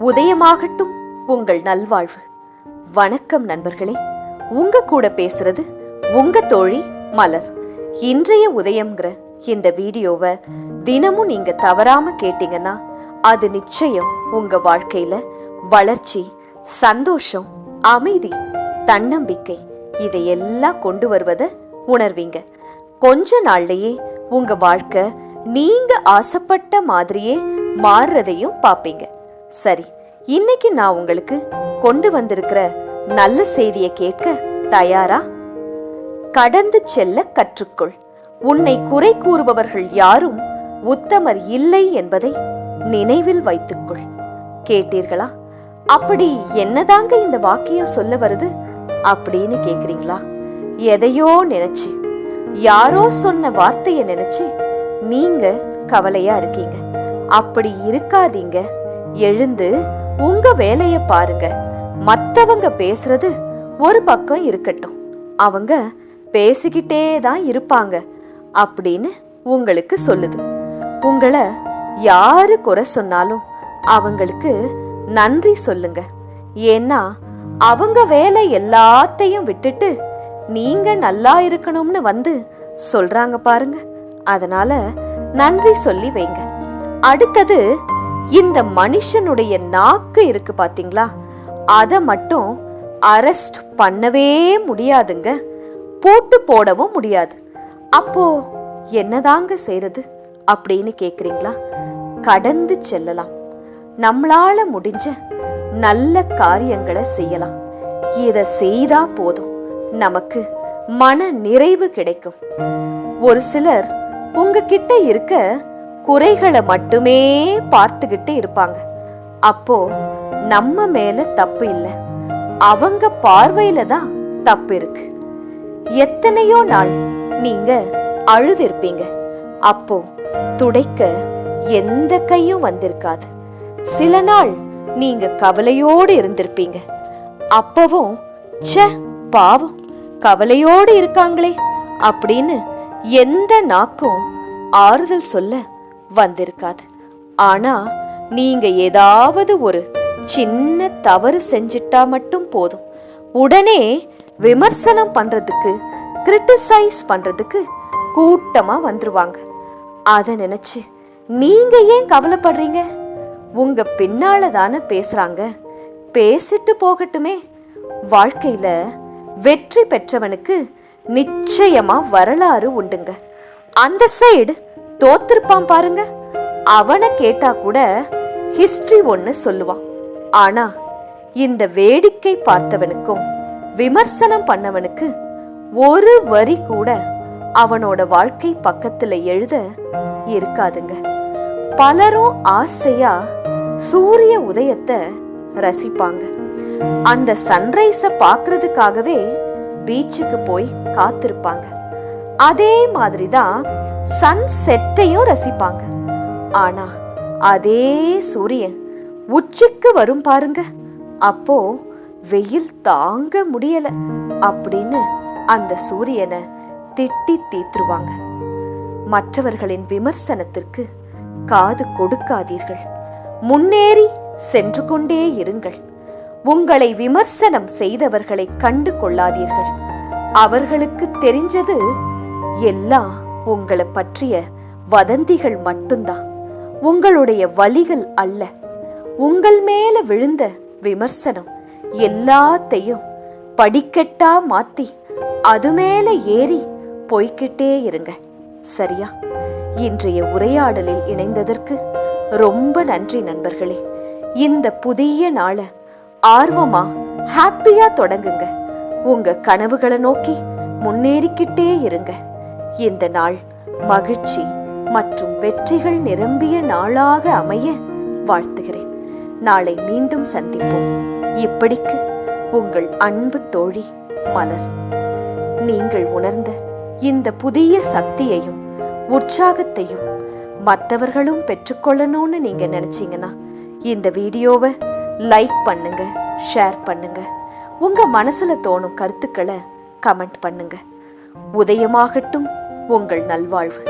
உதயமாகட்டும் உங்கள் நல்வாழ்வு. வணக்கம் நண்பர்களே, உங்க கூட பேசுறது உங்க தோழி மலர். இன்றைய உதயம்ங்கிற இந்த வீடியோவை தினமும் நீங்க தவறாம கேட்டீங்கன்னா அது நிச்சயம் உங்க வாழ்க்கையில வளர்ச்சி, சந்தோஷம், அமைதி, தன்னம்பிக்கை இதையெல்லாம் கொண்டு வருவதை உணர்வீங்க. கொஞ்ச நாள்லயே உங்க வாழ்க்கை நீங்க ஆசைப்பட்ட மாதிரியே மாறுறதையும் பார்ப்பீங்க. சரி, இன்னைக்கு நான் உங்களுக்கு கொண்டு வந்திருக்கிற நல்ல செய்தியை கேட்க தயாரா? கடந்து செல்ல கற்றுக்கொள். உன்னை குறை கூறுபவர்கள் யாரும் உத்தமர் இல்லை என்பதை நினைவில் வைத்துக்கொள். கேட்டீர்களா? அப்படி என்னதாங்க இந்த வாக்கியம் சொல்ல வருது அப்படின்னு கேக்குறீங்களா? எதையோ நினைச்சு, யாரோ சொன்ன வார்த்தைய நினைச்சு நீங்க கவலையா இருக்கீங்க. அப்படி இருக்காதீங்க. எழுந்து உங்க வேலைய பாருங்க. மத்தவங்க பேசுறது ஒரு பக்கம் இருக்கட்டும், அவங்க பேசிக்கிட்டே தான் இருப்பாங்க அப்படின்னு உங்களுக்கு சொல்லுது. உங்களை யாரு குறை சொன்னாலும் அவங்களுக்கு நன்றி சொல்லுங்க. ஏன்னா அவங்க வேலை எல்லாத்தையும் விட்டுட்டு நீங்க நல்லா இருக்கணும்னு வந்து சொல்றாங்க பாருங்க. அதனால நன்றி சொல்லி வைங்க. அடுத்தது, இந்த மனுஷனுடைய நாக்கு இருக்கு பாத்தீங்களா, அத மட்டும் அரெஸ்ட் பண்ணவே முடியாதுங்க, போட்டு போடவும் முடியாது. அப்போ என்னதாங்க செய்யறது அப்படின்னு கேக்குறீங்களா? கடந்து செல்லலாம். நம்மளால முடிஞ்ச நல்ல காரியங்களை செய்யலாம். இத செய்தா போதும், நமக்கு மன நிறைவு கிடைக்கும். ஒரு சிலர் உங்ககிட்ட இருக்க குறைகளை மட்டுமே பார்த்துக்கிட்டு இருப்பாங்க. அப்போ நம்ம மேல தப்பு இல்லை, அவங்க பார்வையில தான் தப்பு இருக்கு. எத்தனையோ நாள் நீங்க அழுதிருப்பீங்க. அப்போ துடைக்க எந்த கையும் வந்திருக்காது. சில நாள் நீங்க கவலையோடு இருந்திருப்பீங்க. அப்பவும் ச்சே பாவம், கவலையோடு இருக்காங்களே அப்படின்னு எந்த நாக்கும் ஆறுதல் சொல்ல வந்திருக்காது. ஆனா நீங்க ஏதாவது ஒரு சின்ன தவறு செஞ்சிட்டா மட்டும் போதும், உடனே விமர்சனம் பண்றதுக்கு, கிரிட்டிசைஸ் பண்றதுக்கு கூட்டமா வந்துருவாங்க. அத நினைச்சு நீங்க ஏன் கவலைப்படுறீங்க? உங்க பின்னால தானே பேசுறாங்க, பேசிட்டு போகட்டுமே. வாழ்க்கையில வெற்றி பெற்றவனுக்கு நிச்சயமா வரலாறு உண்டுங்க. அந்த சைடு தோத்திருப்பான் பாருங்க, அவனை கேட்டா கூட ஹிஸ்டரி ஒன்னு சொல்லுவான். ஆனா இந்த வேடிக்கை பார்த்தவனுக்கும் விமர்சனம் பண்ணவனுக்கு ஒரு வரி கூட அவனோட வாழ்க்கை பக்கத்துல எழுத இருக்காதுங்க. பலரும் ஆசையா சூரிய உதயத்தை ரசிப்பாங்க. அந்த சன்ரைஸ பாக்குறதுக்காகவே பீச்சுக்கு போய் காத்திருப்பாங்க. அதே மாதிரிதான் சன் செட்டையும் ரசிப்பாங்க. ஆனா அதே சூரியன் உச்சிக்கு வரும் பாருங்க, அப்போ வெயில் தாங்க முடியல அப்படின்னு அந்த சூரியனை திட்டி தீத்துருவாங்க. மற்றவர்களின் விமர்சனத்திற்கு காது கொடுக்காதீர்கள். முன்னேறி சென்று கொண்டே இருங்கள். உங்களை விமர்சனம் செய்தவர்களை கண்டு கொள்ளாதீர்கள். அவர்களுக்கு தெரிஞ்சது எல்லாம் உங்களை பற்றிய வதந்திகள் மட்டும்தான், உங்களுடைய வழிகள் அல்ல. உங்கள் மேல விழுந்த விமர்சனம் எல்லாத்தையும் படிக்கட்டா மாத்தி அது மேல ஏறி போய்கிட்டே இருங்க. சரியா? இன்றைய உரையாடலில் இணைந்ததற்கு ரொம்ப நன்றி நண்பர்களே. இந்த புதிய நாளை ஆர்வமா, ஹாப்பியா தொடங்குங்க. உங்க கனவுகளை நோக்கி முன்னேறிக்கிட்டே இருங்க. இந்த நாள் மகிழ்ச்சி மற்றும் வெற்றிகள் நிரம்பிய நாளாக அமைய வாழ்த்துகிறேன். நாளை மீண்டும் சந்திப்போம். இப்படிக்கு உங்கள் அன்பு தோழி மலர். நீங்கள் உணர்ந்த இந்த புதிய சக்தியையும் உற்சாகத்தையும் மற்றவர்களும் பெற்றுக்கொள்ளணும்னு நீங்க நினைச்சீங்கன்னா இந்த வீடியோவை லைக் பண்ணுங்க, ஷேர் பண்ணுங்க. உங்க மனசுல தோணும் கருத்துக்களை கமெண்ட் பண்ணுங்க. உதயமாகட்டும் உங்கள் நல்வாழ்வு.